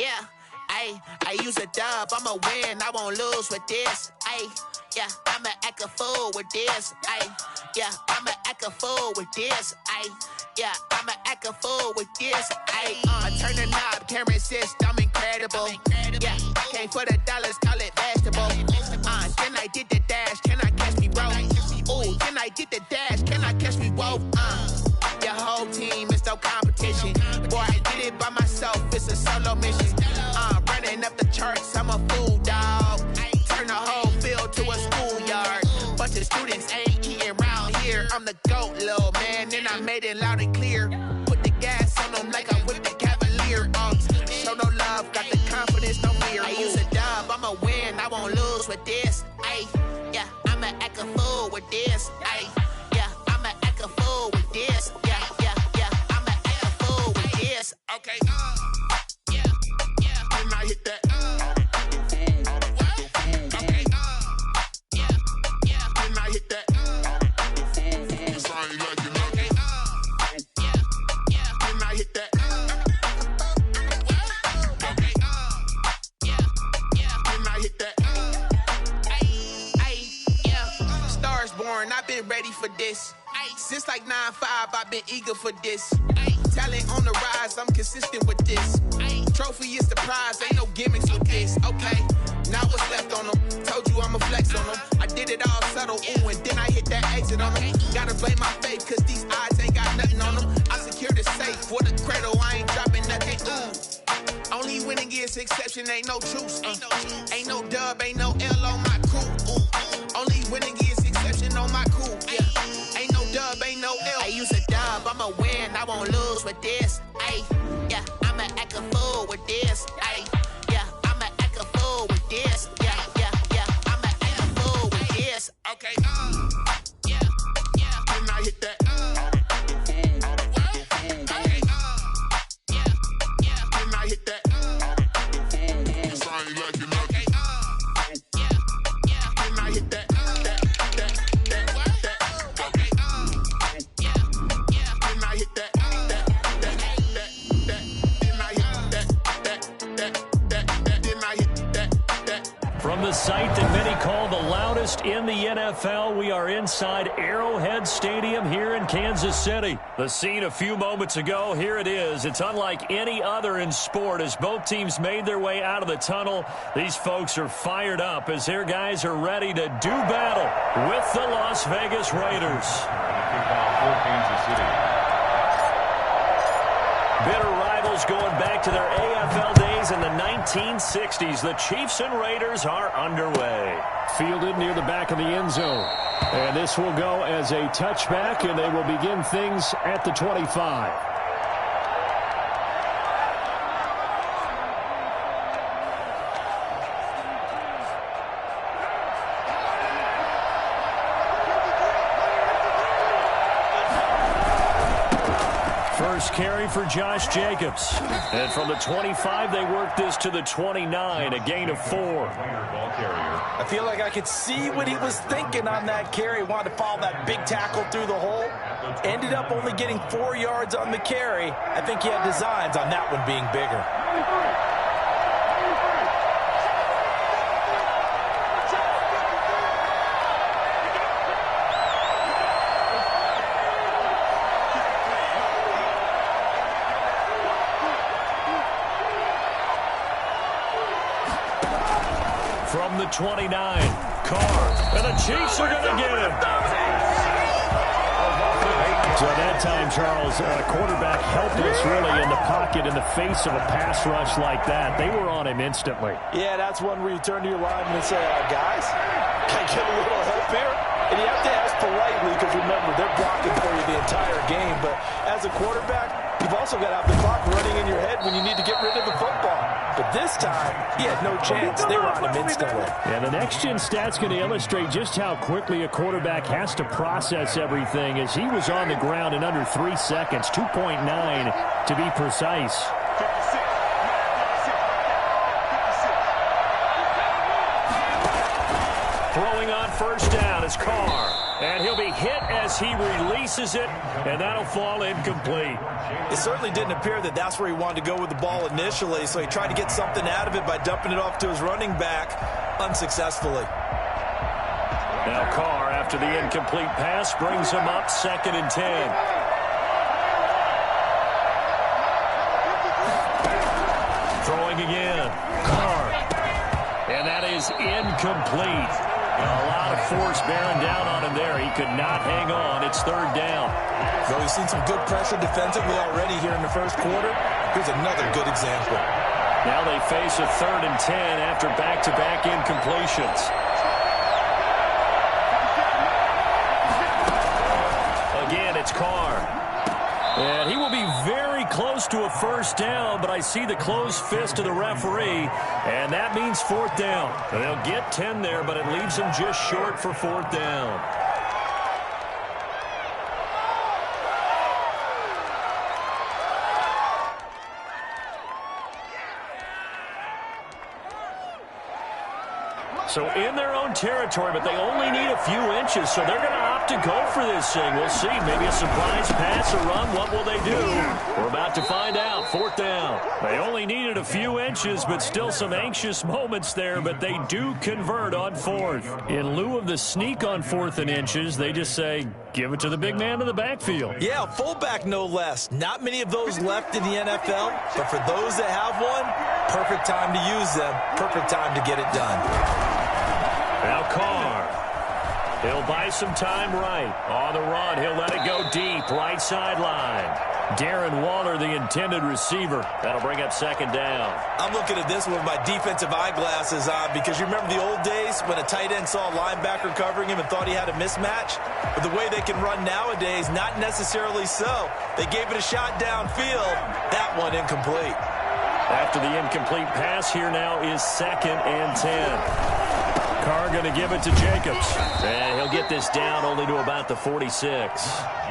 Yeah, I use a dub, I'ma win, I won't lose with this. Yeah, I'ma act a fool with this. Yeah, I'ma act a fool with this. Yeah, I'ma act a fool with this. I turn the knob, camera assist, I'm incredible. Yeah, came for the dollars, call it vegetable. Then I did the dash, can I catch me, bro? Ooh, then I did the dash, can I catch me, whoa? Your whole team is no competition. Boy, I did it by myself, it's a solo mission. Running up the charts, I'm a fool, dog. Turn the whole field to a schoolyard. Bunch of students ain't eating round here. I'm the GOAT, little man, and I made it loud and clear. Put the gas on them like I'm with the Cavalier. Show no love, got the confidence, no fear. I use a dub, I'ma win, I won't lose with this. Yeah, I'ma act a fool with this. Yeah, I'ma act a fool with this. Yeah, I'ma act a fool with this. Okay, yeah, and I hit that. Okay, yeah, and I hit that. Sorry, like you know. Okay, yeah, and I hit that. Okay, yeah, and I hit that. Yeah, stars born, I've been ready for this. Since like 9-5, I've been eager for this. Talent on the rise, I'm consistent with this. Trophy is the prize, ain't no gimmicks with this. Okay, now what's left on them? Told you I'ma flex on them. I did it all subtle, ooh, and then I hit that exit on them. Gotta blame my faith, cause these eyes ain't got nothing on them. I secured the safe with a cradle, I ain't dropping nothing, ooh. Only winning is exception, ain't no truce. Ain't no dub, ain't no L on my crew. Only winning is exception on my crew. Yeah, ain't no dub, ain't no L. I use a dub, I'ma win, I won't lose with this. Yeah, I'ma act a fool with this. Yeah, I'ma act a fool with this. Yeah, I'ma act a fool with this. Okay, yeah, and I hit that. Okay, yeah, and I hit that. Sorry, like you know. Okay, yeah, and I hit that. Okay, yeah, and I hit that. From the site that many call the loudest in the NFL, we are inside Arrowhead Stadium here in Kansas City. The scene a few moments ago, here it is. It's unlike any other in sport as both teams made their way out of the tunnel. These folks are fired up as their guys are ready to do battle with the Las Vegas Raiders. Bitter rivals going back to their AFL days in the 1960s. The Chiefs and Raiders are underway. Fielded near the back of the end zone. And this will go as a touchback, and they will begin things at the 25. First carry for Josh Jacobs. And from the 25, they work this to the 29, a gain of 4. I feel like I could see what he was thinking on that carry. Wanted to follow that big tackle through the hole. Ended up only getting 4 yards on the carry. I think he had designs on that one being bigger. From the 29, Carr, and the Chiefs are going to get him. So that time, Charles, quarterback helpless really in the pocket in the face of a pass rush like that. They were on him instantly. Yeah, that's one where you turn to your lineman and say, guys, can I get a little help here? And you have to ask politely because, remember, they're blocking for you the entire game. But as a quarterback, you've also got to have the clock running in your head when you need to get rid of the football. But this time, he had no chance. They were on him instantly. And the next-gen stat's going to illustrate just how quickly a quarterback has to process everything as he was on the ground in under 3 seconds, 2.9 to be precise. Throwing on first down is Carr. And he'll be hit as he releases it, and that'll fall incomplete. It certainly didn't appear that that's where he wanted to go with the ball initially, so he tried to get something out of it by dumping it off to his running back unsuccessfully. Now Carr, after the incomplete pass, brings him up 2nd and 10. Throwing again. Carr. And that is incomplete. A lot of force bearing down on him there. He could not hang on. It's 3rd down. So we've seen some good pressure defensively already here in the first quarter. Here's another good example. Now they face a 3rd and 10 after back-to-back incompletions. Again, it's Carr. And he will be very close to a first down, but I see the closed fist of the referee, and that means 4th down. They'll get 10 there, but it leaves them just short for 4th down. So in their own territory, but they only need a few inches, so they're going to opt to go for this thing. We'll see. Maybe a surprise pass or run. What will they do? We're about to find out. 4th down. They only needed a few inches, but still some anxious moments there, but they do convert on 4th. In lieu of the sneak on 4th and inches, they just say, give it to the big man in the backfield. Yeah, fullback no less. Not many of those left in the NFL, but for those that have one, perfect time to use them. Perfect time to get it done. Now Carr. He'll buy some time right. On the run, he'll let it go deep. Right sideline. Darren Waller, the intended receiver. That'll bring up 2nd down. I'm looking at this with my defensive eyeglasses on because you remember the old days when a tight end saw a linebacker covering him and thought he had a mismatch? But the way they can run nowadays, not necessarily so. They gave it a shot downfield. That one incomplete. After the incomplete pass, here now is 2nd and 10. Carr going to give it to Jacobs. And he'll get this down only to about the 46.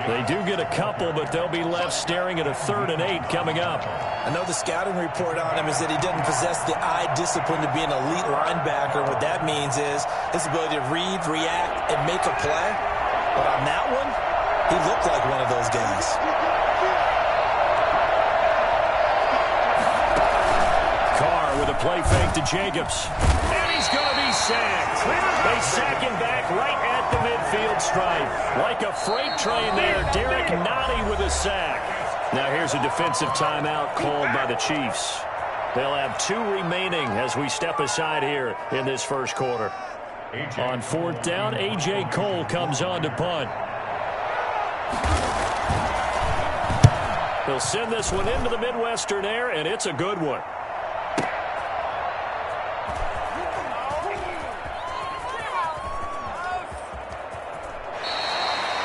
They do get a couple, but they'll be left staring at a 3rd and 8 coming up. I know the scouting report on him is that he doesn't possess the eye discipline to be an elite linebacker. What that means is his ability to read, react, and make a play. But on that one, he looked like one of those guys. Carr with a play fake to Jacobs. And he's going to be sacked. They sack him back right at the midfield stripe. Like a freight train there, Derek Nottie with a sack. Now here's a defensive timeout called by the Chiefs. They'll have 2 remaining as we step aside here in this first quarter. On 4th down, A.J. Cole comes on to punt. He'll send this one into the Midwestern air, and it's a good one.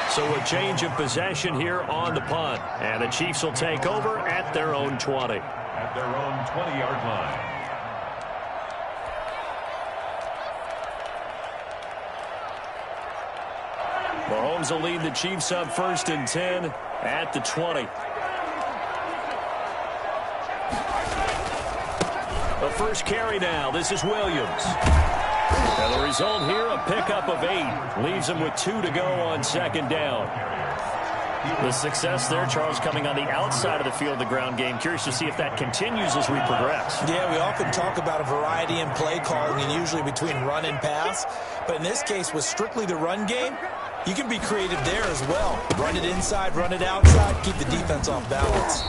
So a change of possession here on the punt. And the Chiefs will take over at their own 20. At their own 20-yard line. Mahomes will lead the Chiefs up 1st and 10 at the 20. The first carry now. This is Williams. And the result here, a pickup of 8. Leaves him with 2 to go on 2nd down. The success there, Charles, coming on the outside of the field, the ground game. Curious to see if that continues as we progress. Yeah, we often talk about a variety in play calling and usually between run and pass. But in this case, with strictly the run game, you can be creative there as well. Run it inside, run it outside, keep the defense off balance.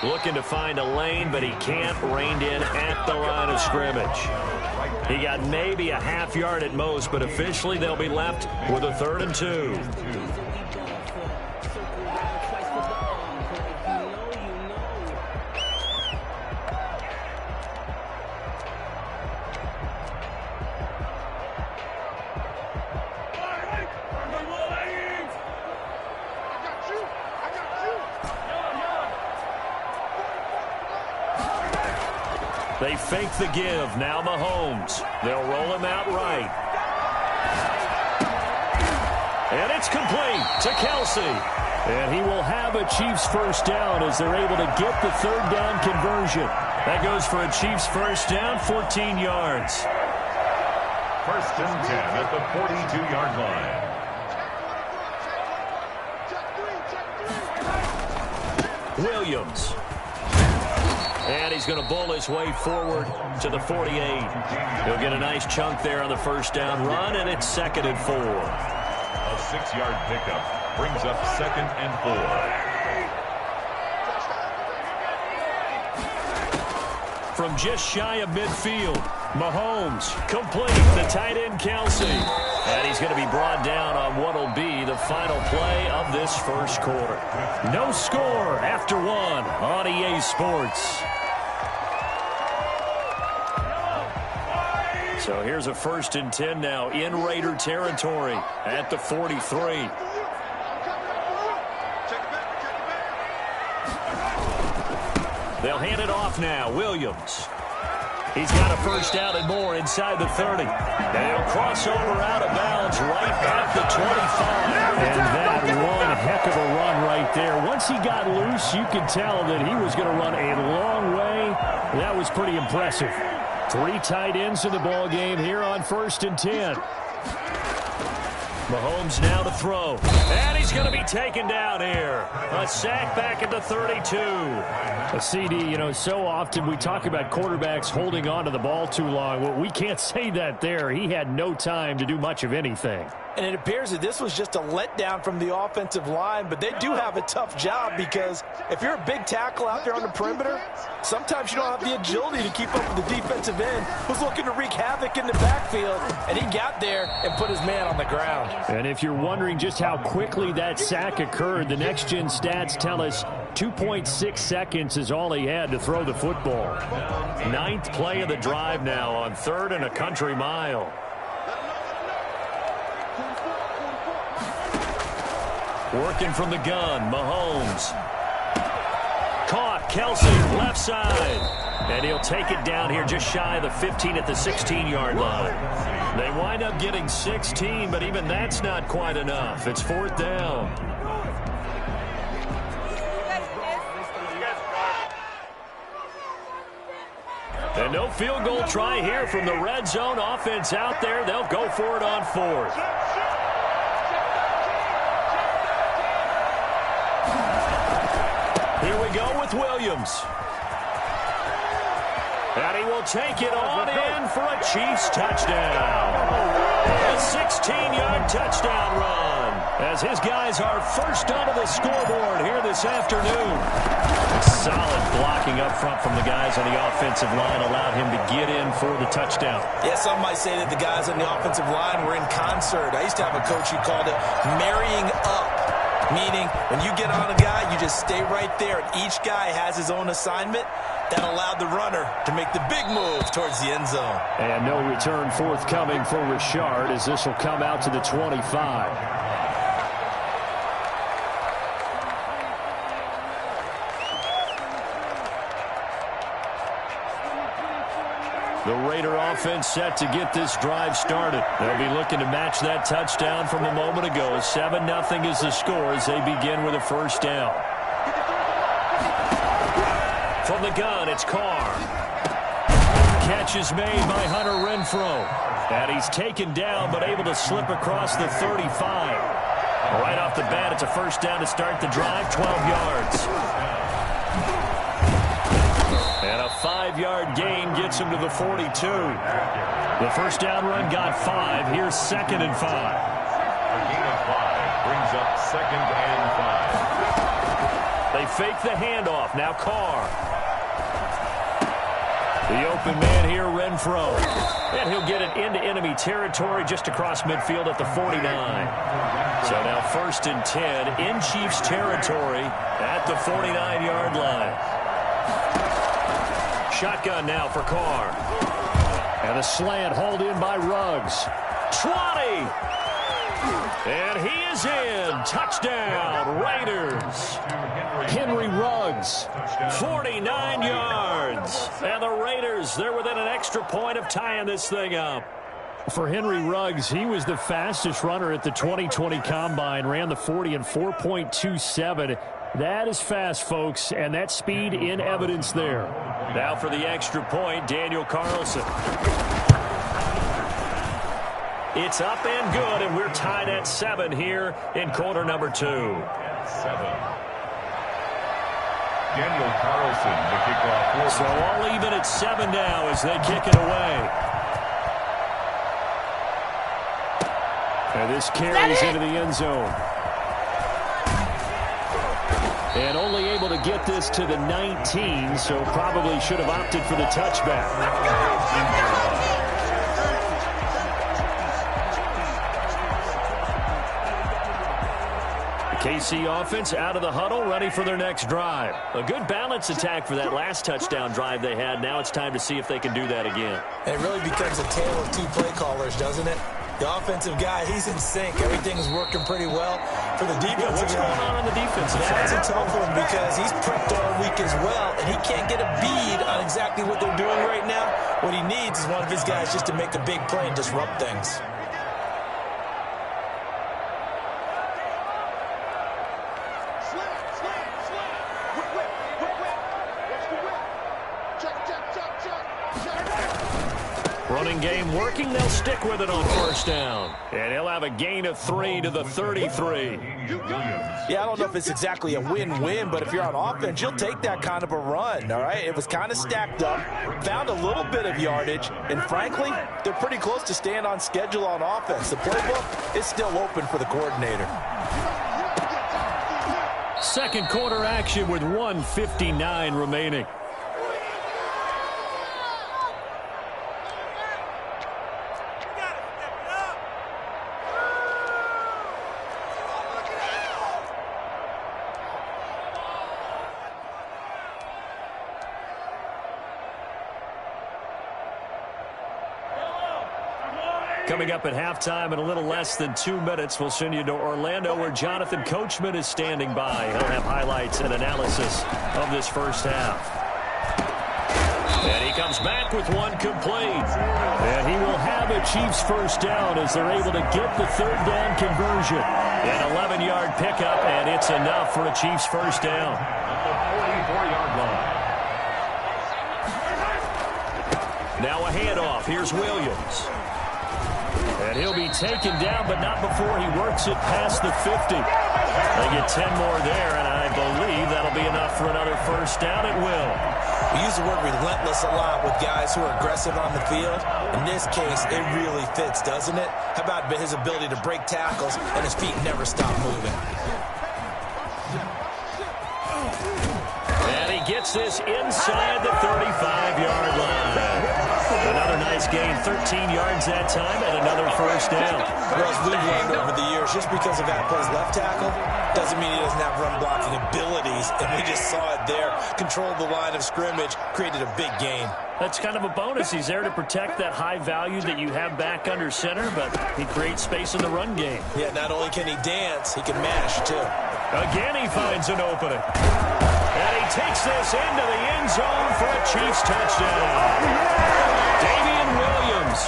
Looking to find a lane, but he can't. Reined in at the line of scrimmage. He got maybe a half yard at most, but officially they'll be left with a 3rd and 2. They fake the give. Now Mahomes. They'll roll him out right. And it's complete to Kelsey. And he will have a Chiefs first down as they're able to get the 3rd down conversion. That goes for a Chiefs first down, 14 yards. 1st and 10 at the 42-yard line. Williams. And he's going to bull his way forward to the 48. He'll get a nice chunk there on the first down run, and it's 2nd and 4. A 6-yard pickup brings up 2nd and 4. From just shy of midfield, Mahomes complete the tight end Kelsey. And he's going to be brought down on what will be the final play of this first quarter. No score after 1 on EA Sports. So here's a 1st and 10 now in Raider territory at the 43. They'll hand it off now. Williams. He's got a first down and more inside the 30. They'll cross over out of bounds right at the 25. And that one heck of a run right there. Once he got loose, you could tell that he was going to run a long way. That was pretty impressive. 3 tight ends in the ball game here on 1st and 10. Mahomes now to throw. And he's going to be taken down here. A sack back at the 32. A CD, you know, so often we talk about quarterbacks holding on to the ball too long. Well, we can't say that there. He had no time to do much of anything. And it appears that this was just a letdown from the offensive line, but they do have a tough job because if you're a big tackle out there on the perimeter, sometimes you don't have the agility to keep up with the defensive end who's looking to wreak havoc in the backfield, and he got there and put his man on the ground. And if you're wondering just how quickly that sack occurred, the next-gen stats tell us 2.6 seconds is all he had to throw the football. 9th play of the drive now on 3rd and a country mile. Working from the gun, Mahomes. Caught, Kelsey, left side. And he'll take it down here just shy of the 15 at the 16-yard line. They wind up getting 16, but even that's not quite enough. It's 4th down. And no field goal try here from the red zone offense out there. They'll go for it on 4th. Here we go with Williams. And he will take it on in for a Chiefs touchdown. A 16-yard touchdown run as his guys are first onto the scoreboard here this afternoon. Solid blocking up front from the guys on the offensive line allowed him to get in for the touchdown. Yeah, some might say that the guys on the offensive line were in concert. I used to have a coach who called it marrying up. Meaning, when you get on a guy, you just stay right there, and each guy has his own assignment. That allowed the runner to make the big move towards the end zone. And no return forthcoming for Richard as this will come out to the 25. The Raider offense set to get this drive started. They'll be looking to match that touchdown from a moment ago. 7-0 is the score as they begin with a first down. From the gun, it's Carr. Catch is made by Hunter Renfrow. And he's taken down but able to slip across the 35. Right off the bat, it's a first down to start the drive, 12 yards. And a 5-yard gain gets him to the 42. The first down run got 5. Here's 2nd and 5. A gain of 5 brings up 2nd and 5. They fake the handoff. Now Carr. The open man here, Renfrow. And he'll get it into enemy territory just across midfield at the 49. So now 1st and 10 in Chiefs territory at the 49-yard line. Shotgun now for Carr. And a slant hauled in by Ruggs. 20. And he is in. Touchdown, Raiders. Henry Ruggs, 49 yards. And the Raiders, they're within an extra point of tying this thing up. For Henry Ruggs, he was the fastest runner at the 2020 Combine, ran the 40 in 4.27. That is fast, folks, and that speed in evidence there. Now for the extra point, Daniel Carlson. It's up and good, and we're tied at 7 here in quarter number 2. 7. Daniel Carlson, the kickoff. So all even at 7 now as they kick it away. And this carries into the end zone. And only able to get this to the 19, so probably should have opted for the touchback. The KC offense out of the huddle, ready for their next drive. A good balance attack for that last touchdown drive they had. Now it's time to see if they can do that again. It really becomes a tale of two play callers, doesn't it? The offensive guy, he's in sync. Everything's working pretty well. For the defensive What's guy, going on the defensive side? that's a tough one because he's prepped all week as well, and he can't get a bead on exactly what they're doing right now. What he needs is one of his guys just to make a big play and disrupt things. Running game working. They'll stick with it on first down. And he'll have a gain of 3 to the 33. Yeah, I don't know if it's exactly a win-win, but if you're on offense, you'll take that kind of a run, all right? It was kind of stacked up, found a little bit of yardage, and frankly, they're pretty close to staying on schedule on offense. The playbook is still open for the coordinator. Second quarter action with 1:59 remaining. Coming up at halftime in a little less than 2 minutes, we'll send you to Orlando where Jonathan Coachman is standing by. He'll have highlights and analysis of this first half. And he comes back with one complete. And he will have a Chiefs first down as they're able to get the third down conversion. An 11-yard pickup, and it's enough for a Chiefs first down. At the 44-yard line. Now a handoff. Here's Williams. And he'll be taken down, but not before he works it past the 50. They get 10 more there, and I believe that'll be enough for another first down. It will. We use the word relentless a lot with guys who are aggressive on the field. In this case, it really fits, doesn't it? How about his ability to break tackles and his feet never stop moving? And he gets this inside the 35-yard line. Another nice gain, 13 yards that time, and another first down. Well, as we've learned over the years, just because a guy plays left tackle doesn't mean he doesn't have run-blocking abilities, and we just saw it there. Controlled the line of scrimmage, created a big gain. That's kind of a bonus. He's there to protect that high value that you have back under center, but he creates space in the run game. Yeah, not only can he dance, he can mash, too. Again, he finds an opening. And he takes this into the end zone for a Chiefs touchdown. Damian Williams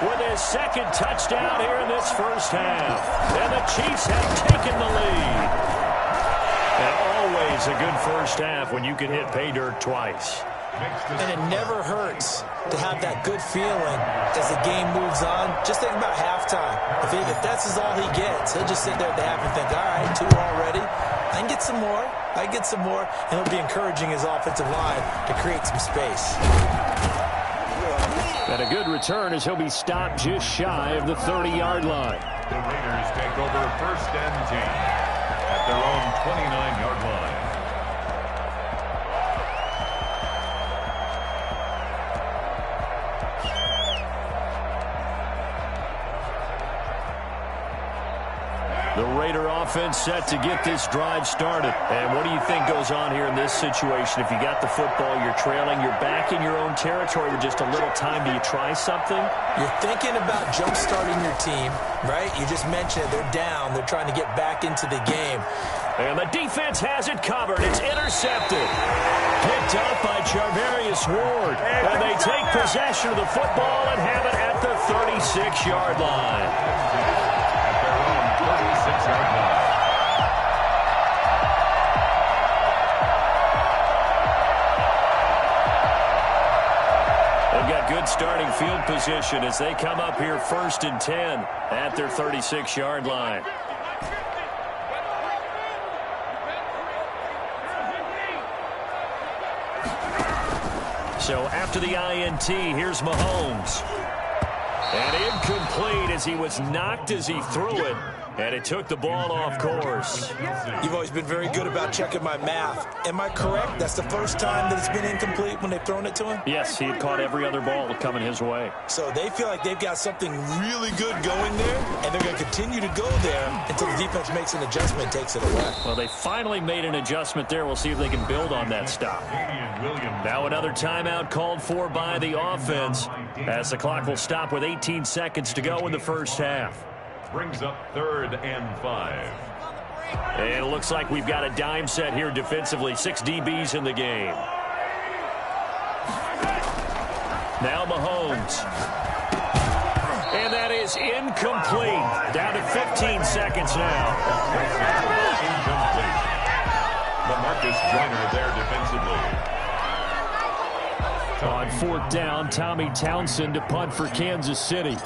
with his second touchdown here in this first half. And the Chiefs have taken the lead. And always a good first half when you can hit pay dirt twice. And it never hurts to have that good feeling as the game moves on. Just think about halftime. If that's all he gets, he'll just sit there at the half and think, all right, 2 already. I can get some more. I can get some more. And he'll be encouraging his offensive line to create some space. And a good return as he'll be stopped just shy of the 30-yard line. The Raiders take over first and 10 at their own 29-yard line. The Raider offense set to get this drive started. And what do you think goes on here in this situation? If you got the football, you're trailing, you're back in your own territory with just a little time. Do you try something? You're thinking about jump-starting your team, right? You just mentioned it. They're down. They're trying to get back into the game. And the defense has it covered. It's intercepted. Picked up by Charvarius Ward. And they take possession of the football and have it at the 36-yard line. 36-yard line. They've got good starting field position as they come up here first and 10 at their 36-yard line. So after the INT, here's Mahomes. And incomplete as he was knocked as he threw it. And it took the ball off course. You've always been very good about checking my math. Am I correct? That's the first time that it's been incomplete when they've thrown it to him? Yes, he had caught every other ball coming his way. So they feel like they've got something really good going there, and they're going to continue to go there until the defense makes an adjustment and takes it away. Well, they finally made an adjustment there. We'll see if they can build on that stop. Now another timeout called for by the offense as the clock will stop with 18 seconds to go in the first half. Brings up 3rd and 5. And it looks like we've got a dime set here defensively. 6 DBs in the game. Now Mahomes. And that is incomplete. Down to 15 seconds now. Incomplete. LaMarcus Joyner there defensively. On 4th down, Tommy Townsend to punt for Kansas City.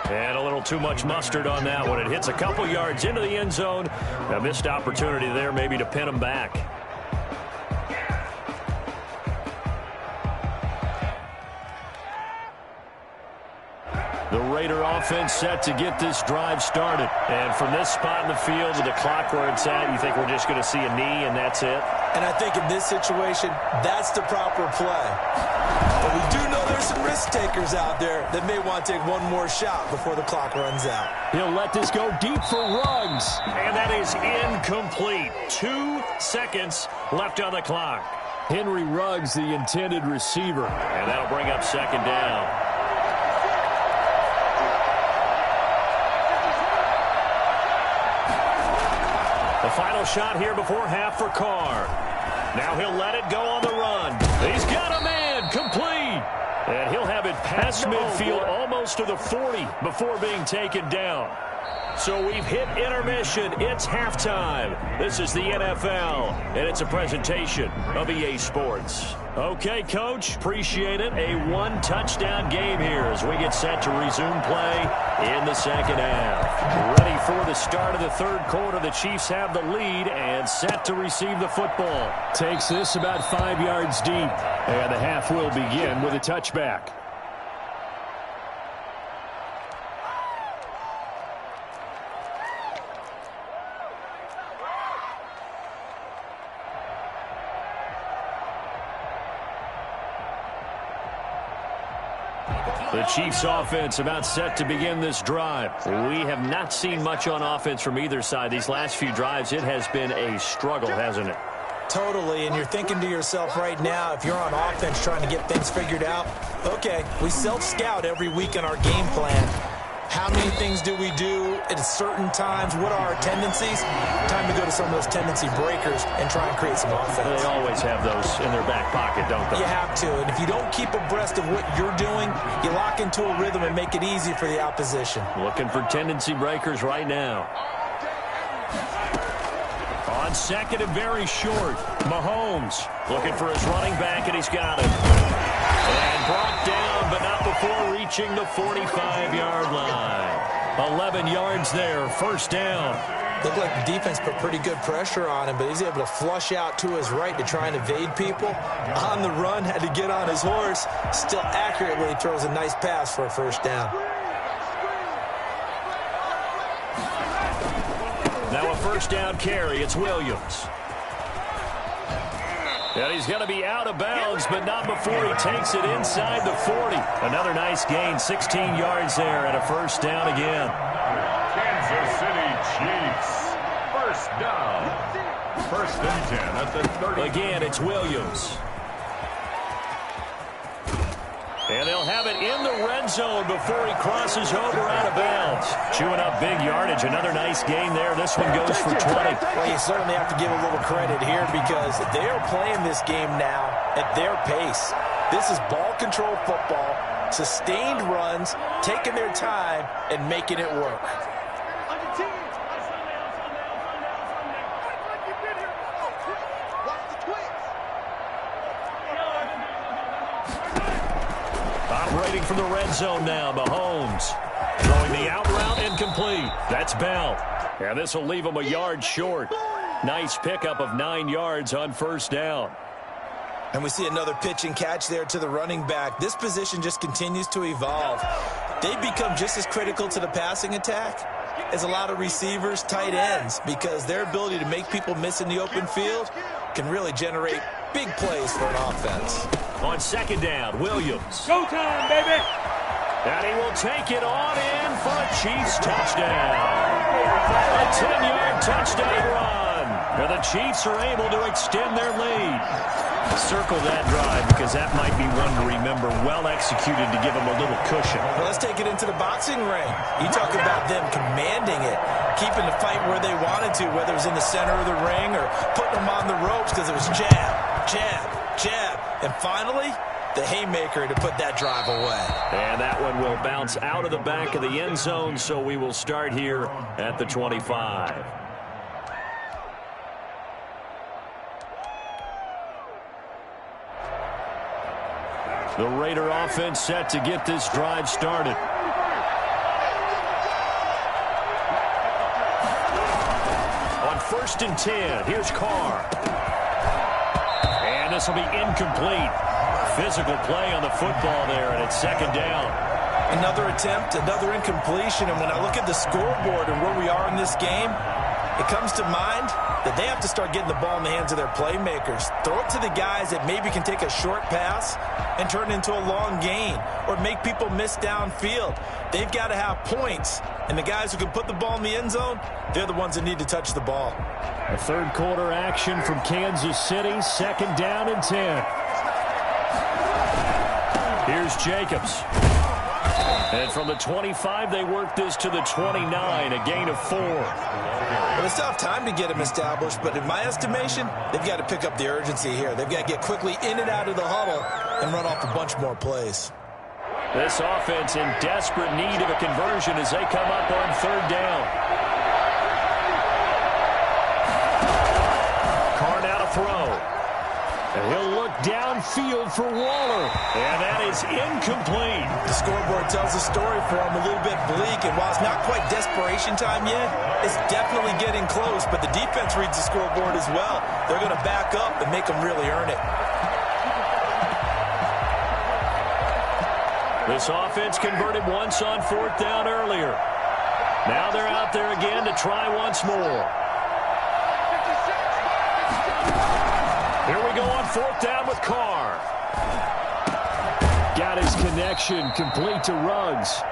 And a little too much mustard on that one. It hits a couple yards into the end zone. A missed opportunity there maybe to pin him back. The Raider offense set to get this drive started. And from this spot in the field to the clock where it's at, you think we're just going to see a knee and that's it? And I think in this situation, that's the proper play. But we do know there's some risk takers out there that may want to take one more shot before the clock runs out. He'll let this go deep for Ruggs. And that is incomplete. 2 seconds left on the clock. Henry Ruggs, the intended receiver. And that'll bring up 2nd down. The final shot here before half for Carr. Now he'll let it go on the run. He's got a man, complete. And he'll have it past midfield almost to the 40 before being taken down. So we've hit intermission. It's halftime. This is the NFL, and it's a presentation of EA Sports. Okay, Coach, appreciate it. A 1-touchdown game here as we get set to resume play in the second half. Ready for the start of the 3rd quarter. The Chiefs have the lead and set to receive the football. Takes this about 5 yards deep, and the half will begin with a touchback. The Chiefs offense about set to begin this drive. We have not seen much on offense from either side. These last few drives, it has been a struggle, hasn't it? Totally, and you're thinking to yourself right now, if you're on offense trying to get things figured out, okay, we self-scout every week in our game plan. How many things do we do at certain times? What are our tendencies? Time to go to some of those tendency breakers and try and create some offense. They always have those in their back pocket, don't they? You have to, and if you don't keep abreast of what you're doing, you lock into a rhythm and make it easy for the opposition. Looking for tendency breakers right now. On 2nd and very short, Mahomes looking for his running back, and he's got it. And brought down, but not before reaching the 45-yard line. 11 yards there, 1st down. Looked like the defense put pretty good pressure on him, but he's able to flush out to his right to try and evade people. On the run, had to get on his horse. Still accurately throws a nice pass for a 1st down. Now a 1st down carry. It's Williams. And he's going to be out of bounds, but not before he takes it inside the 40. Another nice gain, 16 yards there, and a 1st down again. Kansas City Chiefs. 1st down. 1st and 10 at the 30. Again, it's Williams. And they'll have it in the red zone before he crosses over out of bounds. Chewing up big yardage. Another nice gain there. This one goes for 20. Well, you certainly have to give a little credit here because they are playing this game now at their pace. This is ball control football, sustained runs, taking their time, and making it work. operating from the red zone now. Mahomes throwing the out route incomplete. That's Bell. And this will leave him a yard short. Nice pickup of 9 yards on first down. And we see another pitch and catch there to the running back. This position just continues to evolve. They've become just as critical to the passing attack as a lot of receivers, tight ends, because their ability to make people miss in the open field can really generate big plays for an offense. On second down, Williams. Go time, baby! And he will take it on in for a Chiefs touchdown. A 10-yard touchdown run. And the Chiefs are able to extend their lead. Circle that drive because that might be one to remember. Well executed to give them a little cushion. Well, let's take it into the boxing ring. You talk about them commanding it, keeping the fight where they wanted to, whether it was in the center of the ring or putting them on the ropes because it was jab, jab, jab. And finally, the haymaker to put that drive away. And that one will bounce out of the back of the end zone, so we will start here at the 25. The Raider offense set to get this drive started. On 1st and 10, here's Carr. And this will be incomplete. Physical play on the football there, and it's second down. Another attempt, another incompletion, and when I look at the scoreboard and where we are in this game, it comes to mind that they have to start getting the ball in the hands of their playmakers. Throw it to the guys that maybe can take a short pass and turn it into a long gain or make people miss downfield. They've got to have points, and the guys who can put the ball in the end zone, they're the ones that need to touch the ball. A third quarter action from Kansas City, second down and 10. Here's Jacobs. And from the 25, they work this to the 29, a gain of 4. Well, they still have time to get him established, but in my estimation, they've got to pick up the urgency here. They've got to get quickly in and out of the huddle and run off a bunch more plays. This offense in desperate need of a conversion as they come up on third down. Carr now to throw. And he'll look downfield for Waller. And that is incomplete. The scoreboard tells a story for him, a little bit bleak. And while it's not quite desperation time yet, it's definitely getting close. But the defense reads the scoreboard as well. They're going to back up and make them really earn it. This offense converted once on fourth down earlier. Now they're out there again to try once more. Here we go on fourth down with Carr. Got his connection complete to Ruggs.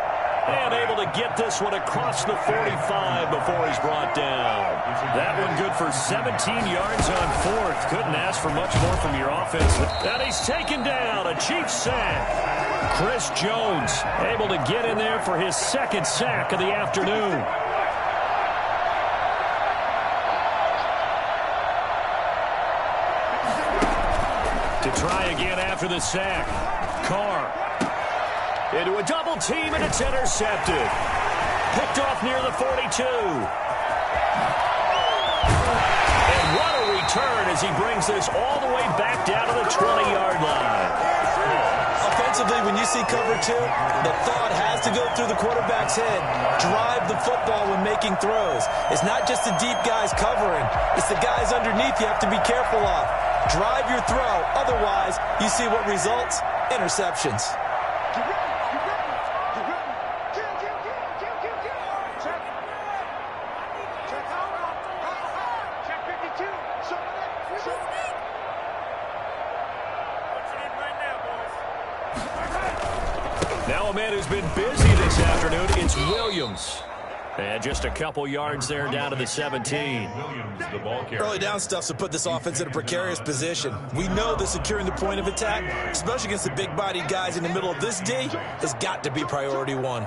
And able to get this one across the 45 before he's brought down. That one good for 17 yards on fourth. Couldn't ask for much more from your offense. And he's taken down. A Chiefs sack. Chris Jones able to get in there for his second sack of the afternoon. To try again after the sack. Carr into a double team, and it's intercepted. Picked off near the 42. And what a return as he brings this all the way back down to the 20-yard line. Offensively, when you see cover two, the thought has to go through the quarterback's head. Drive the football when making throws. It's not just the deep guys covering. It's the guys underneath you have to be careful of. Drive your throw. Otherwise, you see what results? Interceptions. Now a man who's been busy this afternoon, it's Williams. And just a couple yards there down to the 17. Early down stuff to put this offense in a precarious position. We know that securing the point of attack, especially against the big-bodied guys in the middle of this D, has got to be priority one.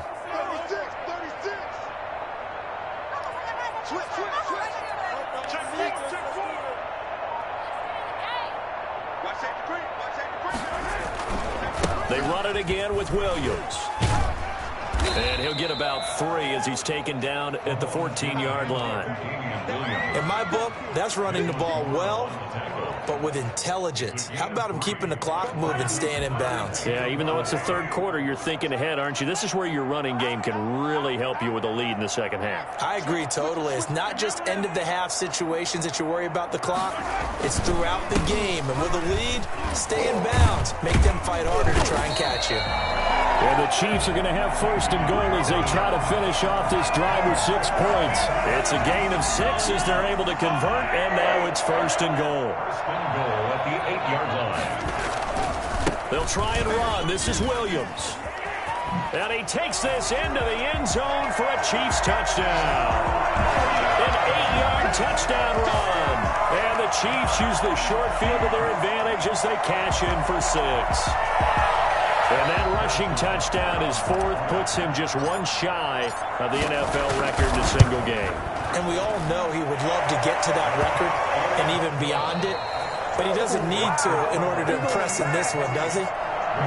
They run it again with Williams. And he'll get about 3 as he's taken down at the 14-yard line. In my book, that's running the ball well, but with intelligence. How about him keeping the clock moving, staying in bounds? Yeah, even though it's the third quarter, you're thinking ahead, aren't you? This is where your running game can really help you with a lead in the second half. I agree totally. It's not just end-of-the-half situations that you worry about the clock. It's throughout the game. And with a lead, stay in bounds. Make them fight harder to try and catch you. And the Chiefs are going to have first and goal as they try to finish off this drive with 6 points. It's a gain of 6 as they're able to convert, and now it's first and goal. First and goal at the 8-yard line. They'll try and run. This is Williams. And he takes this into the end zone for a Chiefs touchdown. An 8-yard touchdown run. And the Chiefs use the short field to their advantage as they cash in for 6. And that rushing touchdown, his 4th, puts him just 1 shy of the NFL record in a single game. And we all know he would love to get to that record and even beyond it, but he doesn't need to in order to impress in this one, does he?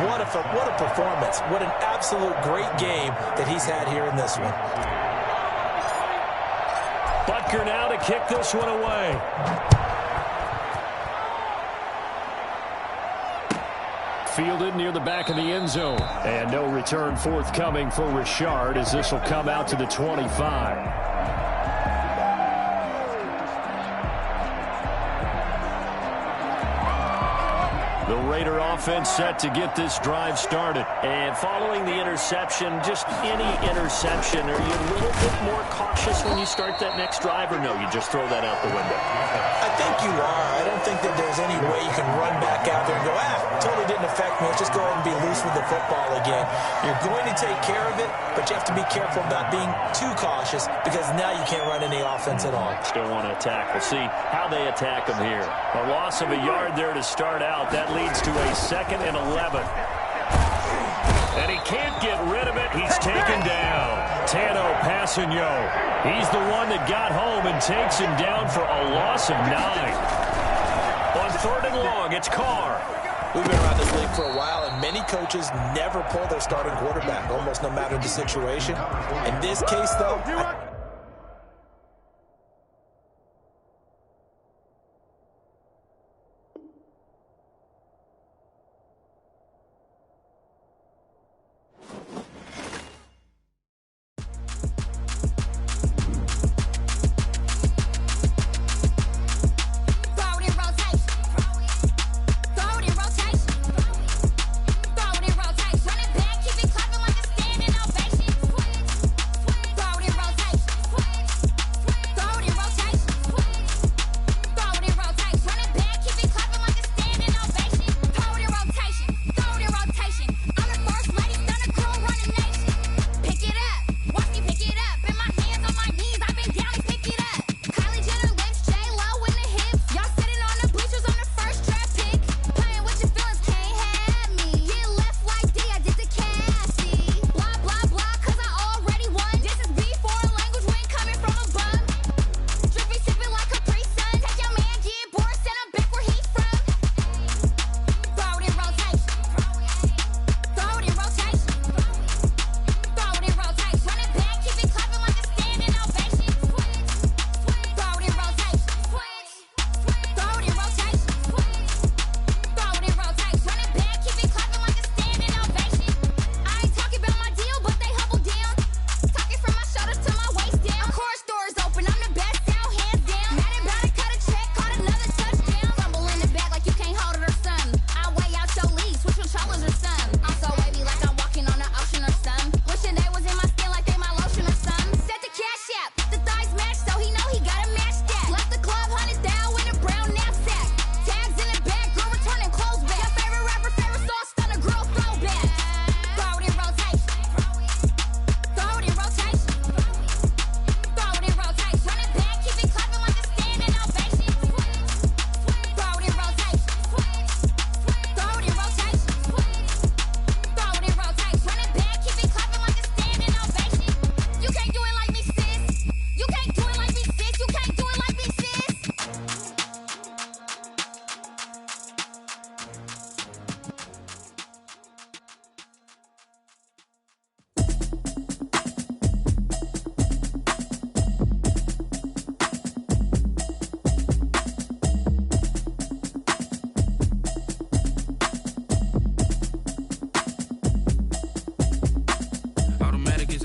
What a performance. What an absolute great game that he's had here in this one. Butker now to kick this one away. Fielded near the back of the end zone. And no return forthcoming for Richard as this will come out to the 25. The Raider offense set to get this drive started. And following the interception, just any interception, are you a little bit more cautious when you start that next drive, or no, you just throw that out the window? I think you are. I don't think that there's any way you can run back out there and go, totally didn't affect me. Let's just go ahead and be loose with the football again. You're going to take care of it, but you have to be careful about being too cautious because now you can't run any offense at all. Still want to attack. We'll see how they attack them here. A loss of a yard there to start out. That leads to a 2nd and 11. And he can't get rid of it. He's taken down. Tano Passigno. He's the one that got home and takes him down for a loss of 9. On 3rd and long, it's Carr. We've been around this league for a while, and many coaches never pull their starting quarterback, almost no matter the situation. In this case, though,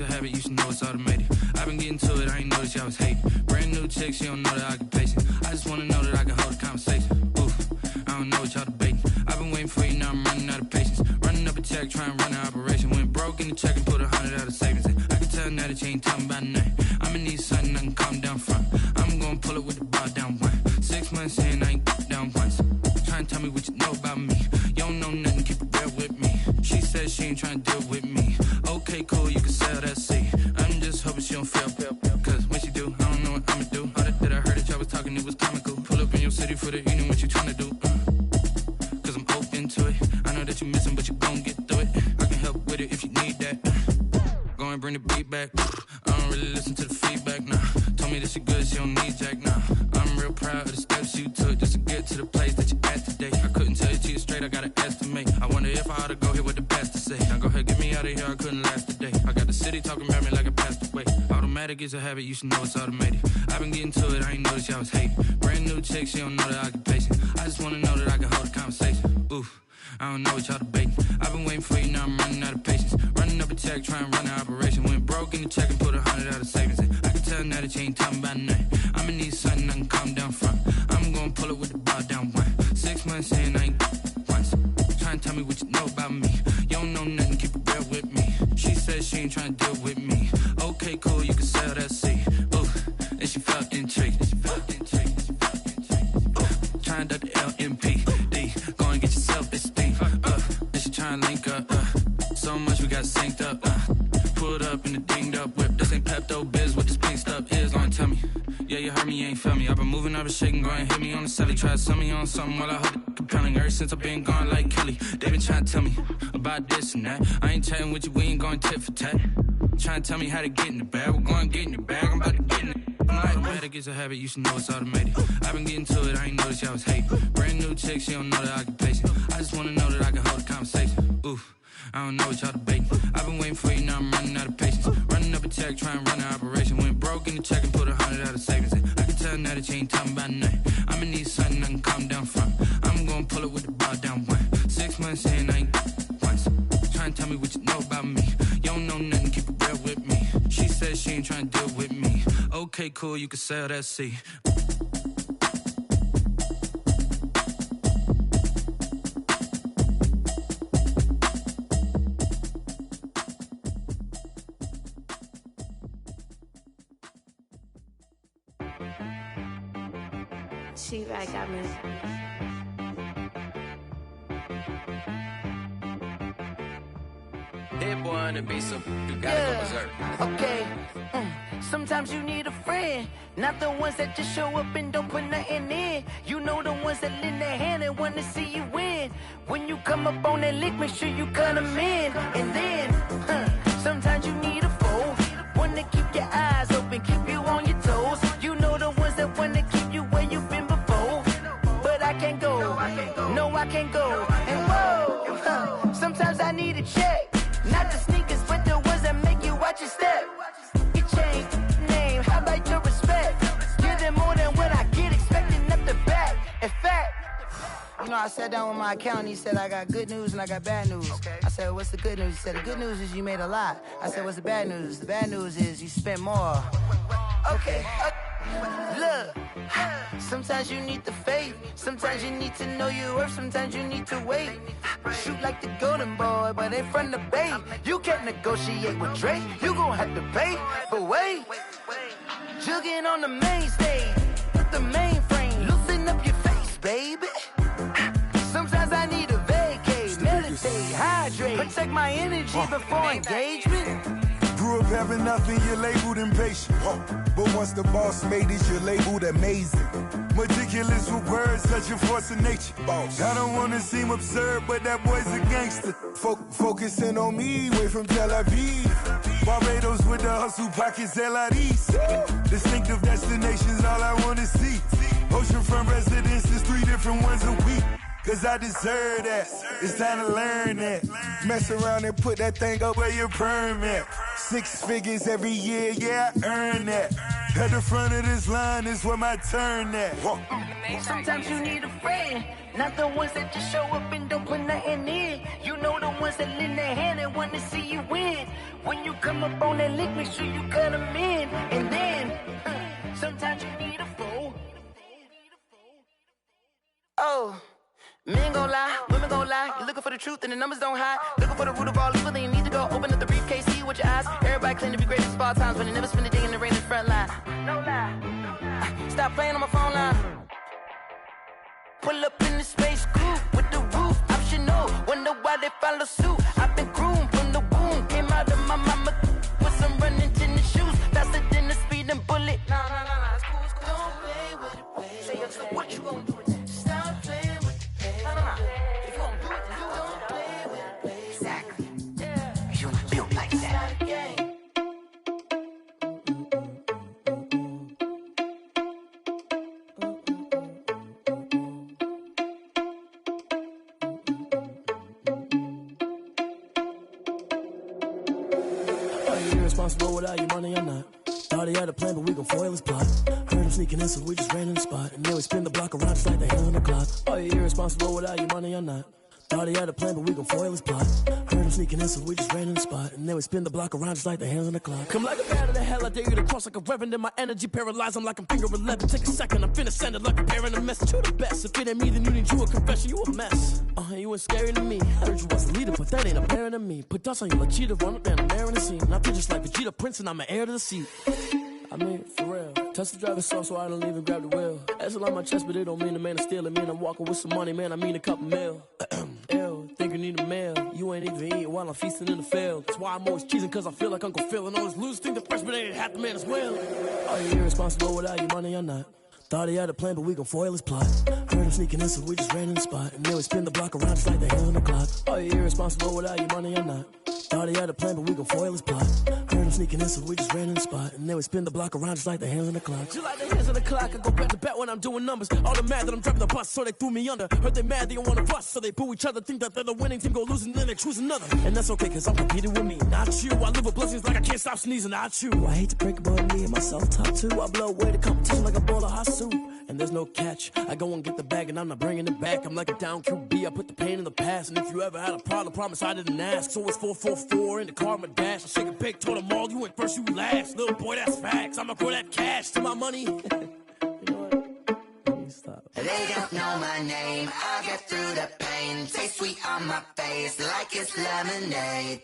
a habit, you should know it's automated. I've been getting to it, I ain't noticed y'all was hating. Brand new chick, she don't know that I can place it. I just wanna know that I can hold a conversation. Oof, I don't know what y'all debating. I've been waiting for you, now I'm running out of patience. Running up a check, trying to run an operation. Went broke in the check and put 100 out of savings in. I can tell now that you ain't talking about nothing. I'ma need something I can calm down from. I'm gonna pull it with the bar down one. 6 months in, I ain't down once. Trying to tell me what you know about me. You don't know nothing, keep it real with me. She says she ain't trying to deal with me. Okay, cool, you can sell that seat. I'm just hoping she don't fail. Cause when she do, I don't know what I'ma do. All that I heard that y'all was talking, it was comical. Pull up in your city for the evening, what you trying to do? Cause I'm open to it. I know that you missing, but you gon' get through it. I can help with it if you need that. Go and bring the beat back. I don't really listen to the feedback, nah. Told me that she good, she don't need jack, nah. I'm real proud of the steps you took just to get to the place that you at today. I couldn't tell you to you straight, I gotta estimate. I wonder if I ought to go here with the best to say. Now go ahead, get me out of here, I couldn't last today. I got the city talking about me like I passed away. Automatic is a habit, you should know it's automated. I've been getting to it, I ain't noticed y'all was hating. Brand new chick, she don't know that I can pace it. I just wanna know that I can hold a conversation. Oof, I don't know what y'all debating. I've been waiting for you, now I'm running out of patience. Running up a check, trying to run an operation. Went broke in the check and put 100 out of savings in. I can tell now that you ain't talking about nothing. I'ma need something I can calm down from. I'm gonna pull it with the bar down one. 6 months in, I ain't once. Trying to tell me what you know about me. You don't know nothing, keep it real with me. She says she ain't trying to deal with me. Okay, cool, you can sell that seat. Ooh, and she felt intrigued. Trying to duck the LMP. Go and get yourself esteem. And she trying to link up. So much we got synced up. Pulled up in the dinged up whip. This ain't Pepto-Biz, what this pink stuff is. Long tell me. Yeah, you heard me, you ain't felt me. I've been moving, I've been shaking, go and hit me on the celly. Try to sell me on something while I hold it compelling. Ever since I've been gone like Kelly, they been trying to tell me about this and that. I ain't chatting with you, we ain't going tit for tat. Trying to tell me how to get in the bag. We're going to get in the bag, I'm about to get in it. Automatic is a habit, you should know it's automated. I've been getting to it, I ain't noticed y'all was hating. Brand new chick, she don't know that I can pace it. I just wanna know that I can hold a conversation. Oof, I don't know what y'all debating. I've been waiting for you, now I'm running out of patience. Running up a check, trying to run an operation. Went broke in the check and put 100 out of savings in. I can tell now that you ain't talking about nothing. I'ma need something I can calm down from. I'm gonna pull it with the bar down one. 6 months in, I ain't once. Trying to tell me what you know about me. You don't know nothing, keep it real with me. She says she ain't trying to deal with me. Okay, cool, you can sell that seat. She right, got me. Hit boy on the beat, so you gotta go berserk. Okay. Sometimes you need a friend, not the ones that just show up and don't put nothing in. You know the ones that lend their hand and wanna see you win. When you come up on that lick, make sure you cut them in. And then, sometimes you need a foe, one to keep your eyes open, keep you on your toes. You know the ones that wanna keep you where you've been before. But I can't go, no I can't go. And whoa, sometimes I need a check. Not the sneakers, but the ones that make you watch your step. You change name, how about your respect? Give them more than what I get, expecting up the back. In fact, you know, I sat down with my accountant, he said, I got good news and I got bad news. I said, what's the good news? He said, the good news is you made a lot. I said, what's the bad news? The bad news is you spent more. Okay. Look, sometimes you need the faith, sometimes you need to know your worth, sometimes you need to wait. Shoot like the golden boy, but in front of bait. You can't negotiate with Drake, you gon' have to pay. But wait, jugging on the main stage, with the mainframe, loosen up your face, baby. Sometimes I need a vacate, meditate, hydrate, protect my energy before engagement. Grew up having nothing, you're labeled impatient. But once the boss made it, you're labeled amazing. Meticulous with words, such a force of nature. I don't wanna seem absurd, but that boy's a gangster. Focusing on me, way from Tel Aviv. Barbados with the hustle pockets, LIDs. Distinctive destinations, all I wanna see. Oceanfront residences, 3 different ones a week. Cause I deserve that, it's time to learn that. Mess around and put that thing up where your permit. 6 figures every year, yeah, I earn that. At the front of this line is where my turn at. Sometimes you need a friend, not the ones that just show up and don't put nothing in. You know the ones that lend their hand and want to see you win. When you come up on that lick, make sure you cut them in. And then, sometimes you need a fool. Oh, men gon' lie, women gon' lie. You're looking for the truth and the numbers don't hide. Looking for the root of all evil, then you need to go open up the briefcase, see with your eyes. Everybody claim to be great at small times, but they never spend a day in the rain in the front line. No lie. Stop playing on my phone line. Pull up in the space coupe with the roof optional. Wonder why they follow suit. I've been groomed from the womb. Came out of my mama with some running tennis shoes. Faster than the speeding bullet. No, it's cool, it's cool. Don't play with it, baby. Say what you gon' do? Stop playing with it, baby. No. If you gon' do it, then you don't play with it, baby. Exactly. Yeah. You built like that. Irresponsible without your money or not. Thought he had a plan, but we gon' foil his plot. Heard him sneaking in, so we just ran in the spot. And then we spin the block around just like the hand on the clock. Are you irresponsible without your money or not? Thought he had a plan, but we gon' foil his plot. Heard him sneaking in, so we just ran in the spot. And then we spin the block around just like the hands on the clock. Come like a bat of the hell, I dare you to cross like a reverend. In my energy paralyzed, I'm like I'm finger 11. Take a second, I'm finna send it like a parent a message. You the best, if it ain't me, then you need you a confession. You a mess, you ain't scary to me. I heard you was a leader, but that ain't apparent to me. Put dust on you like cheetah, run up there and I'm airing the scene. I feel just like Vegeta Prince and I'm an heir to the seat. I mean, for real. Touch the driver's soft so I don't even grab the wheel. That's on my chest, but it don't mean the man is stealing. Mean I'm walking with some money, man, I mean a couple mil. Ew, think you need a meal. You ain't even eating while I'm feasting in the field. That's why I'm always cheesing, cause I feel like Uncle Phil. And all this losers think the freshman ain't half the man as well. Are you irresponsible without your money or not? Thought he had a plan, but we gon' foil his plot. Heard him sneaking in, so we just ran in the spot. And then we spin the block around just like the hand on the clock. Are you irresponsible without your money or not? Thought he had a plan, but we gon' foil his plot. Heard him sneaking in, so we just ran in the spot. And then we spin the block around just like the hands on the clock. Just like the hands on the clock, I go back to back when I'm doing numbers. All the mad that I'm driving the bus, so they threw me under. Heard they mad, they don't wanna bust, so they boo each other. Think that they're the winning team, go losing, then they choose another. And that's okay, cause I'm competing with me, not you. I live with blessings like I can't stop sneezing, not you. I hate to break it, but me and myself top two. I blow away the competition like a bowl of hot soup. And there's no catch, I go and get the bag and I'm not bringing it back. I'm like a down QB, I put the pain in the past. And if you ever had a problem, promise I didn't ask. So it's 444 in the car, my dash. I shake a big, told them all, you ain't first, you last. Little boy, that's facts, I'ma grow that cash to my money. You know what? Let me stop. They don't know my name, I'll get through the pain. Taste sweet on my face like it's lemonade.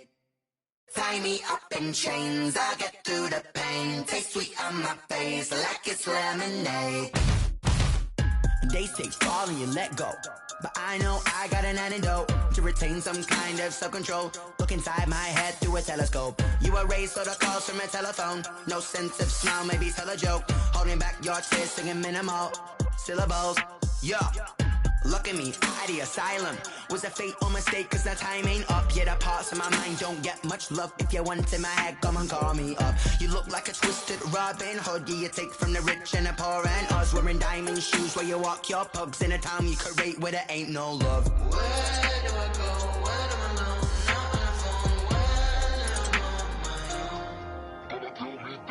Tie me up in chains, I'll get through the pain. Taste sweet on my face like it's lemonade. They say fall and you let go, but I know I got an antidote to retain some kind of self-control. Look inside my head through a telescope. You erase all the calls from a telephone. No sense of smile, maybe tell a joke. Holding back your tears, singing minimal syllables. Yeah. Look at me, at the asylum. Was a fate or mistake, cause the time ain't up. Yet the parts of my mind don't get much love. If you want in my head, come and call me up. You look like a twisted Robin Hood. You take from the rich and the poor and us. Wearing diamond shoes where you walk your pugs. In a town you create where there ain't no love. Where do I go? Where do I know? Not on the phone, when I'm on my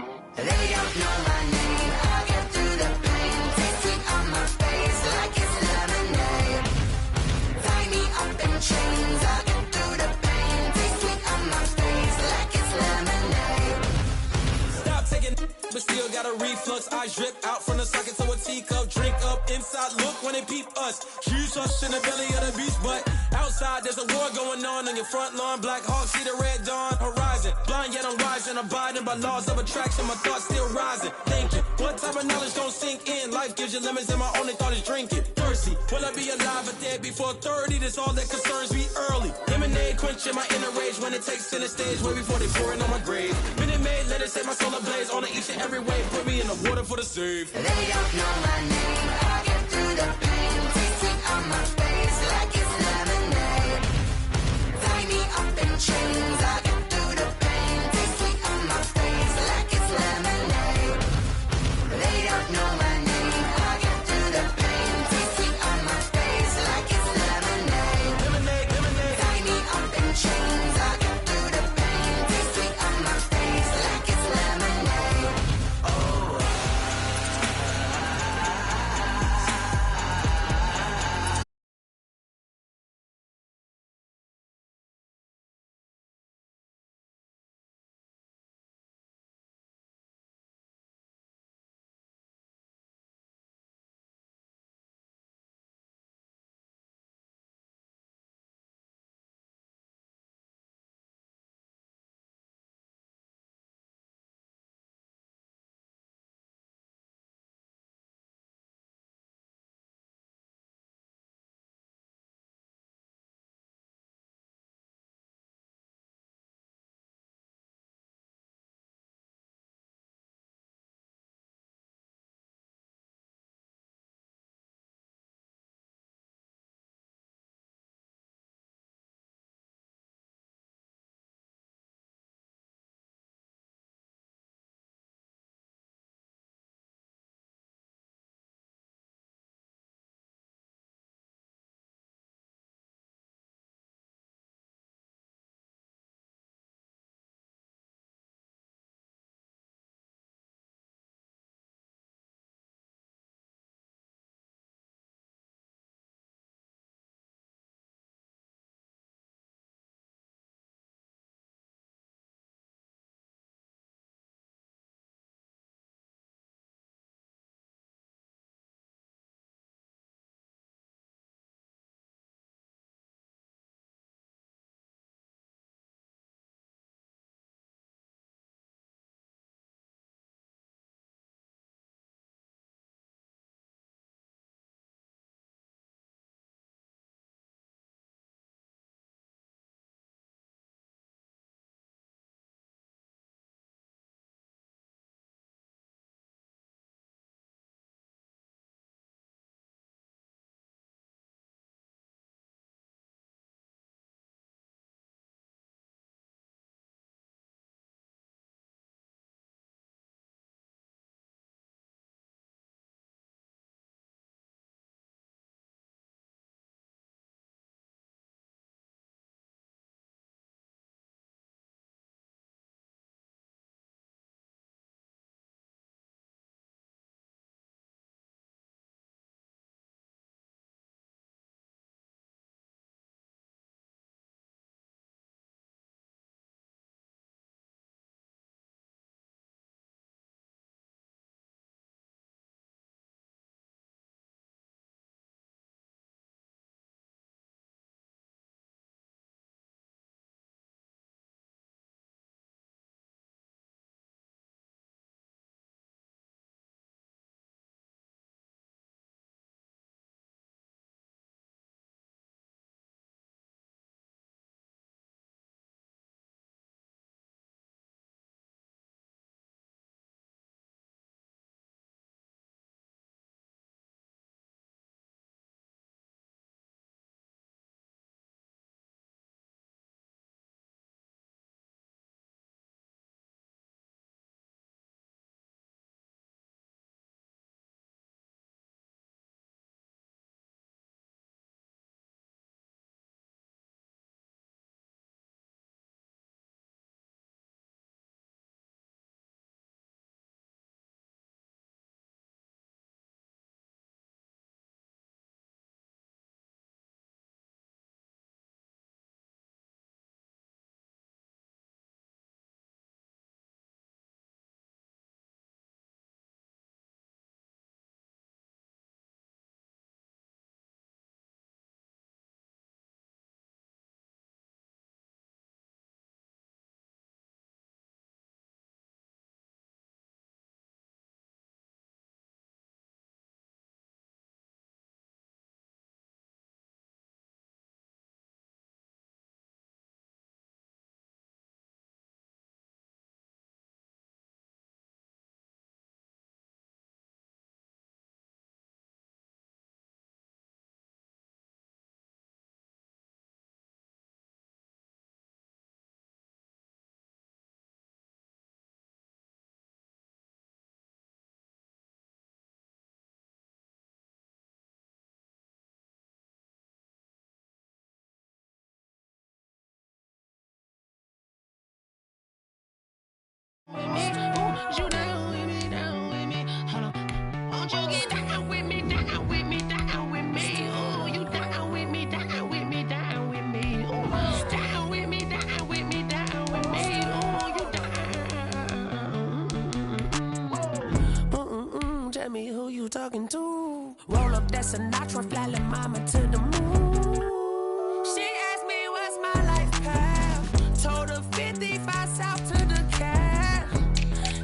own. They don't know my name, I'll get through the pain. Taste sweet on my face like it's lemonade. Tie me up in chains, I'll get through the pain. Taste sweet on my face like it's lemonade. Stop taking but still got a reflux. Eyes drip out from the socket to a teacup. Drink up inside, look when they peep us. Huge us in the belly of the beast, but outside there's a war going on your front lawn. Black Hawk see the red dawn horizon. Blind yet I'm rising, abiding by laws of attraction. My thoughts still rising. Thinking, what type of knowledge don't sink in? Life gives you lemons and my only thought is drinking. Thirsty, will I be alive or dead before 30? That's all that concerns me early. Lemonade quenching my inner rage when it takes center stage way before they pour it on my grave. Minute Maid, let it set my soul ablaze on each and every way. Put me in the water for the save. They don't know my name, I'll get through the pain. Taste sweet on my face like it's lemonade. Tie me up in chains, I'll get through the pain. Taste sweet on my face like it's lemonade. They don't know my name, I'll get through the pain. Taste sweet on my face like it's lemonade. Lemonade, lemonade. Tie me up in chains, I'll get through the pain. Taste sweet on my face talking to? Roll up that Sinatra, fly la mama to the moon. She asked me what's my life path. Told her 55 south to the cab.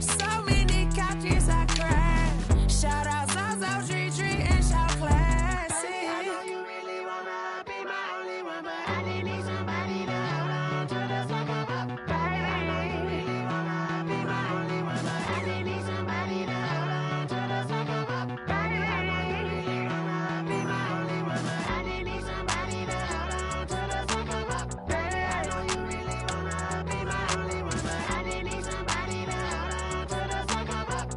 So many couches I cried. Shout out Zazo, Tree, and shout classic. I know you really wanna be my only one, but I didn't need somebody to hold on to the fuck up, baby. I know you really wanna be my only one, but I didn't need somebody to hold on to the fuck up, baby. I know you really wanna be my only one, but I didn't need somebody to hold on to the fuck up, baby. I know you really wanna be my only one, but I didn't need somebody to hold on to the fuck up.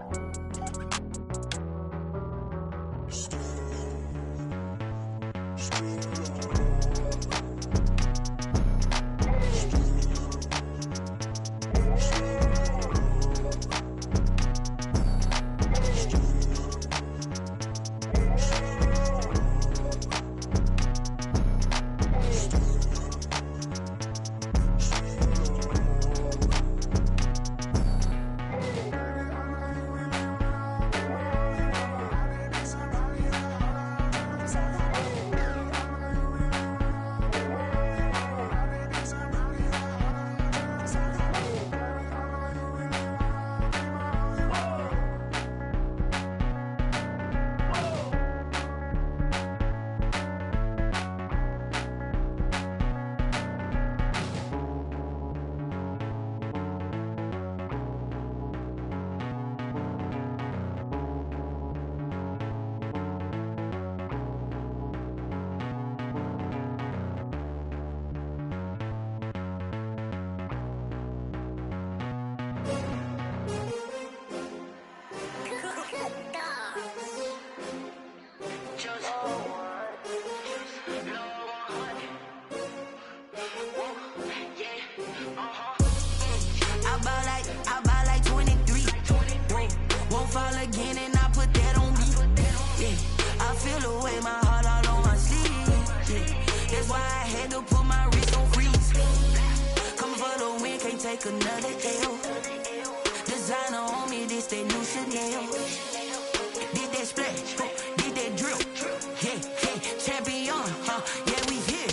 I buy like 23. Won't fall again and I put that on me. Yeah, I feel the way my heart all on my sleeve. Yeah, that's why I had to put my wrist on freeze. Coming for the win, can't take another L. Designer on me, this that new Chanel. Did that splash, did that drill. Yeah, champion, yeah, we here.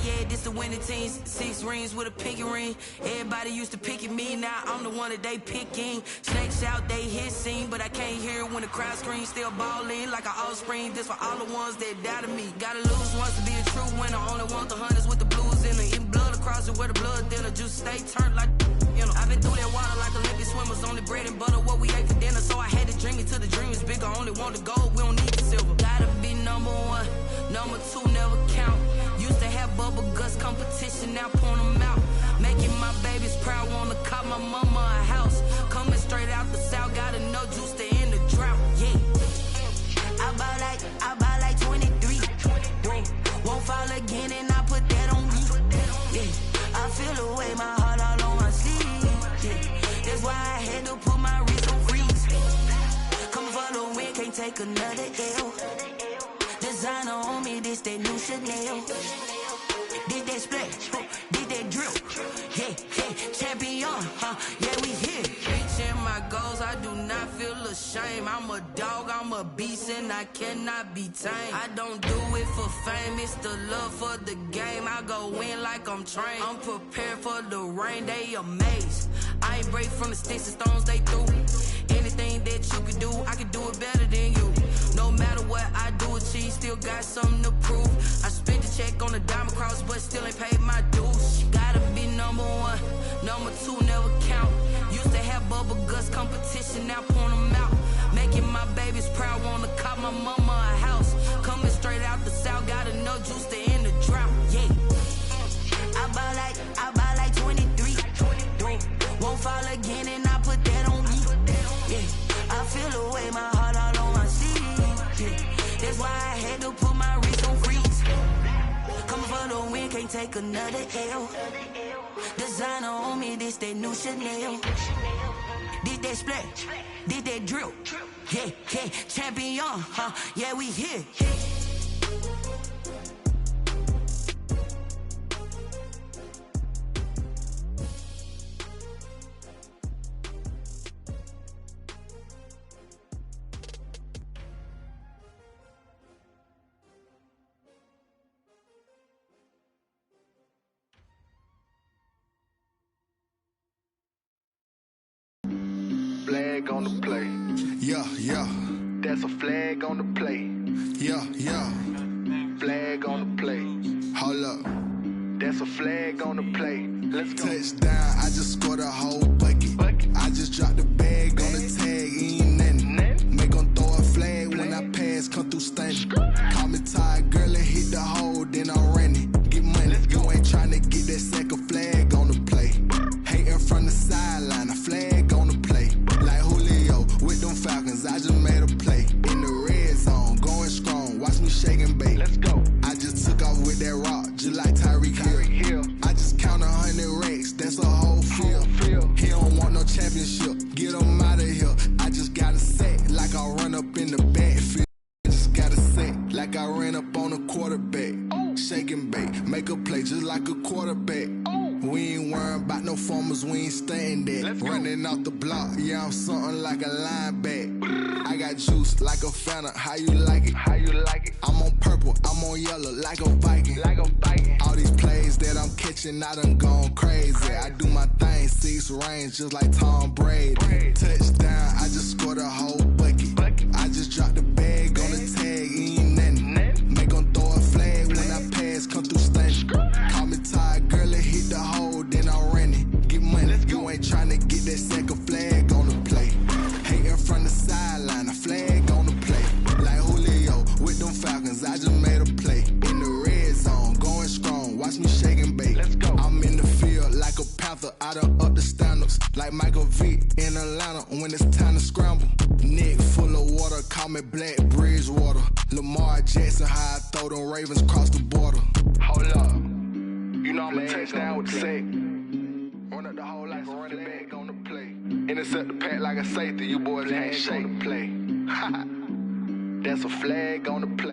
Yeah, this the winning team. 6 rings with a pinky ring. Everybody used to pick at me, now I'm the one that they picking. Snakes out, they hit scene, but I can't hear it when the crowd screams. Still ballin' like an offspring. This for all the ones that doubted me. Gotta lose once to be a true winner. Only want the hunters with the blues in it. Eating blood across it where the blood thinner. Just stay turned like, you know. I've been through that water like Olympic swimmers. Only bread and butter, what we ate for dinner. So I had to dream it till the dream is bigger. Only want the gold, we don't need the silver. Gotta be number 1, number 2 never count. Used to have bubble guts competition, now point them out. Making my babies proud, wanna cop my mama a house. Coming straight out the south, got enough juice to end the drought. Yeah, I buy like 23. Won't fall again and I put that on me. Yeah, I feel the way my heart all on my sleeve. Yeah, that's why I had to put my wrist on freeze. Coming for the win, can't take another L. Designer on me, this that new Chanel. Did that splash, did that drill. Yeah, champion, yeah, we here. Reaching my goals, I do not feel ashamed. I'm a dog, I'm a beast, and I cannot be tamed. I don't do it for fame, it's the love for the game. I go in like I'm trained. I'm prepared for the rain, they amazed. I ain't break from the sticks and stones they threw. Anything that you can do, I can do it better than you. No matter what I do, achieve, still got something to prove. I spent the check on the diamond cross, but still ain't paid my dues. Gotta be number 1, number 2 never count. Used to have bubble guts competition, now point them out. Making my babies proud, wanna cop my mama a house. Coming straight out the south, got enough juice to end the drought. Yeah, I buy like 23. Won't fall again and I put that on me. Yeah, I feel the way my heart all on my sleeve. Yeah, that's why I had to put my wrist on freeze. Coming for the win, can't take another L. Designer on me, this that new Chanel. Did that splash, did that drill. Yeah, champion, yeah, we here. flag on the play. Yeah, yeah. That's a flag on the play. Yeah, yeah. Flag on the play. Hold up. That's a flag on the play. Let's go. Touchdown, I just scored a whole bucket. I just dropped the bag on the tag, ain't nothing. Make 'em throw a flag when I pass, come through stunning. Call me tired, girl, and hit the hole, then I'm running. Get money, you ain't tryna get that second flag on the play. Hating from the sideline, a flag on the play. Like Julio with them Falcons, I just made a play. In the red zone, going strong, watch me shake and bake. Let's go. I just took off with that rock, just like Tyreek Hill. I just count 100 racks, that's a whole field. He don't want no championship, get him out of here. I just got a set, like I run up in the backfield. I just got a set, like I ran up on a quarterback. Shake and bake, make a play just like a quarterback. We ain't worrying about no formers, we ain't staying there. Running off the block, yeah, I'm something like a linebacker. I got juice like a Fanta, how you like it? How you like it? I'm on purple, I'm on yellow, like a Viking. Like a Viking. All these plays that I'm catching, I done gone crazy. I do my thing, 6 range, just like Tom Brady. Touchdown, I just scored a whole bucket. I just dropped the bag on the tag, ain't nothing. Make 'em throw a flag when I pass, come through stunning. Call me tired, girl, and hit the hole, then I'm running. Get money, you ain't tryna get that second flag on the play. Hating from the sideline, a flag on the play. Like Julio with them Falcons, I just made a play. In the red zone, going strong, watch me shake and bake. Let's go. I'm in the field like a panther, I done up the standards. Like Michael Vick in Atlanta when it's time to scramble. Neck full of water, call me Black Bridgewater. Lamar Jackson, how I throw them Ravens cross the border. Hold up. You know I'm a touchdown with the sack. Run up the hole like a running back on the play. Intercept the pack like a safety, you boys can't shake the play. That's a flag on the play.